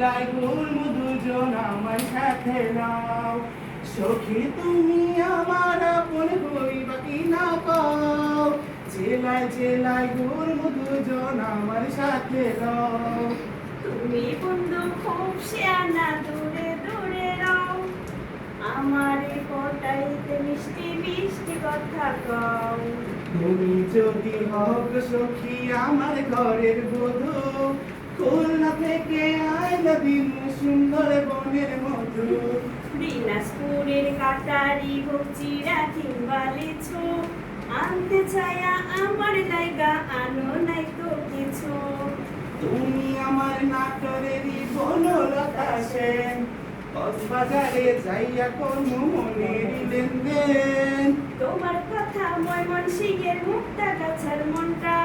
লাই ঘুরমু দুজন আমার সাথে নাও, সখী তুমি আমার আপন হইবা কি না কও, জেলায় জেলায় ঘুরমু দুজন আমার সাথে নাও। তুমি বন্ধু খুব শেয়ানা, দূরে দূরে রও, আমারে পটাইতে মিষ্টি মিষ্টি কথা কও। তুমি যদি হও গো সখী আমার ঘরের বধূ, খুলনা থেকে আইলা দিন সুন্দর বনের মধু। দিনাজপুরের কাটারি হোক চিরা কিংবা লিচু, আনতে চায়া আমার লাইগা আনো নাই তো কিছু। তুমি আমার নাটোরেরই বনলতা সেন, কক্সবাজারে যাইয়া কোন মনের লেনদেন। তোমার কথা ময়মনসিংহের মুক্তাগাছার মনটা,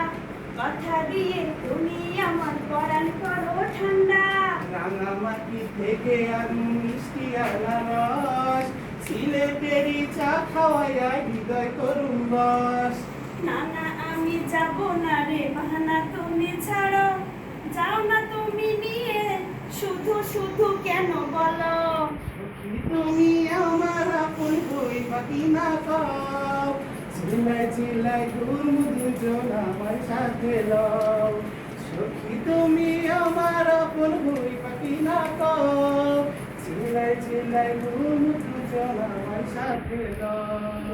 কথা দিয়ে তুমি আমার পরাণ করো ঠান্ডা। রাঙামাটি থেকে আনু মিষ্টি আনারস, সিলেটেরই চা খাওয়াইয়া হৃদয় করুন বস। না না আমি যাব না রে বাহানা তুমি ছাড়ো, যাও না তুমি নিয়ে শুধু শুধু কেন বলো। সখী তুমি আমার আপন হইবা কি না কও, জেলায় জেলায় ঘুরমু দুজন আমার সাথে লও। সখী তুমি আমার আপন হইবা কি না কও, জেলায় জেলায় ঘুরমু দুজন আমার সাথে লও।